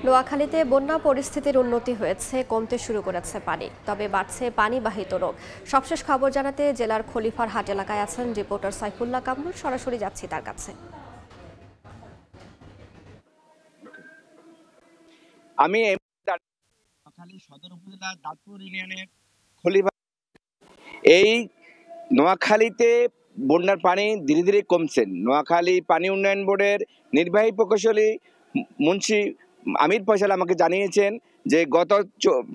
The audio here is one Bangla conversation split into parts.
নোয়াখালীতে বন্যা পরিস্থিতির উন্নতি হয়েছে, কমতে শুরু করেছে পানি, তবে বাড়ছে পানিবাহিত রোগ। সবশেষ খবর জানাতে জেলার খলিফার হাট এলাকায় আছেন রিপোর্টার সাইফুল্লাহ কামরুল। সরাসরি যাচ্ছি তার কাছে। আমি নোয়াখালী সদর উপজেলার দাঁতপুর ইউনিয়নের খলিফা। এই নোয়াখালীতে বন্যার পানি ধীরে ধীরে কমছেন। নোয়াখালী পানি উন্নয়ন বোর্ডের নির্বাহী প্রকৌশলী মুন্সি আমির ফয়সাল আমাকে জানিয়েছেন যে গত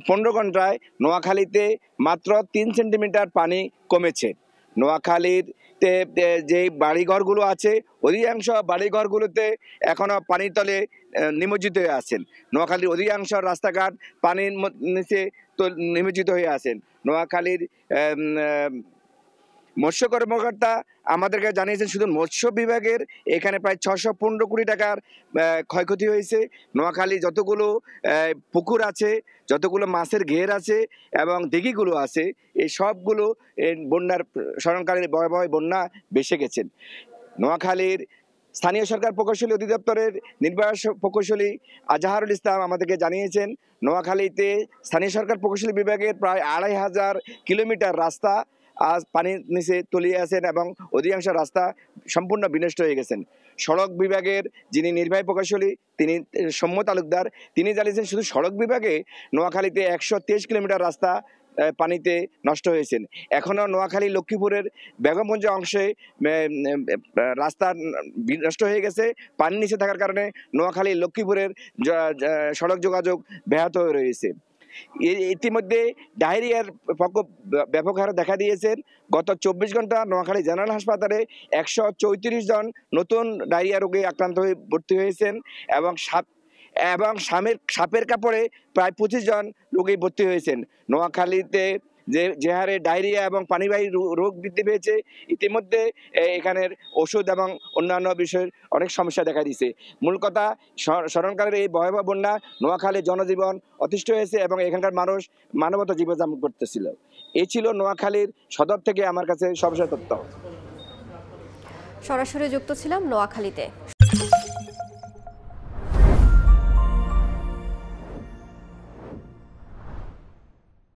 15 ঘন্টায় নোয়াখালীতে মাত্র 3 সেন্টিমিটার পানি কমেছে। নোয়াখালীতে যে বাড়িঘরগুলো আছে অধিকাংশ বাড়িঘরগুলোতে এখনো পানির তলে নিমজ্জিত হয়ে আছেন। নোয়াখালীর অধিকাংশ রাস্তাঘাট পানির নিচে নিমজ্জিত হয়ে আছেন। নোয়াখালীর মৎস্য কর্মকর্তা আমাদেরকে জানিয়েছেন শুধু মৎস্য বিভাগের এখানে প্রায় 615 কোটি টাকার ক্ষয়ক্ষতি হয়েছে। নোয়াখালী যতগুলো পুকুর আছে, যতগুলো মাছের ঘের আছে এবং দিঘিগুলো আছে, এই সবগুলো বন্যার স্মরণকালীন ভয়াবহ বন্যা ভেসে গেছেন। নোয়াখালীর স্থানীয় সরকার প্রকৌশলী অধিদপ্তরের নির্বাহী প্রকৌশলী আজহারুল ইসলাম আমাদেরকে জানিয়েছেন নোয়াখালীতে স্থানীয় সরকার প্রকৌশলী বিভাগের প্রায় 2500 কিলোমিটার রাস্তা আজ পানির নিচে তলিয়ে আছেন এবং অধিকাংশ রাস্তা সম্পূর্ণ বিনষ্ট হয়ে গেছেন। সড়ক বিভাগের যিনি নির্বাহী প্রকৌশলী তিনি সৌম্য তালুকদার, তিনি জানিয়েছেন শুধু সড়ক বিভাগে নোয়াখালীতে 123 কিলোমিটার রাস্তা পানিতে নষ্ট হয়েছেন। এখনো নোয়াখালী লক্ষ্মীপুরের বেগমগঞ্জ অংশে রাস্তা নষ্ট হয়ে গেছে। পানি নিচে থাকার কারণে নোয়াখালী লক্ষ্মীপুরের সড়ক যোগাযোগ ব্যাহত হয়ে রয়েছে। ইতিমধ্যে ডায়রিয়ার প্রকোপ ব্যাপক হারে দেখা দিয়েছেন। গত 24 ঘন্টা নোয়াখালী জেনারেল হাসপাতালে 134 জন নতুন ডায়রিয়া রোগে আক্রান্ত হয়ে ভর্তি হয়েছেন এবং সাপের কাপড়ে প্রায় 25 জন রোগী ভর্তি হয়েছেন। নোয়াখালীতে যে হারে ডায়রিয়া এবং পানিবাহী রোগ বৃদ্ধি পেয়েছে, ইতিমধ্যে এখানের ওষুধ এবং অন্যান্য বিষয়ের অনেক সমস্যা দেখা দিয়েছে। মূল কথা, স্মরণকালের এই ভয়াবহ বন্যা নোয়াখালীর জনজীবন অতিষ্ঠ হয়েছে এবং এখানকার মানুষ মানবতা জীবনযাপন করতেছিল। এই ছিল নোয়াখালীর সদর থেকে আমার কাছে সর্বশেষ তথ্য। সরাসরি যুক্ত ছিলাম নোয়াখালীতে।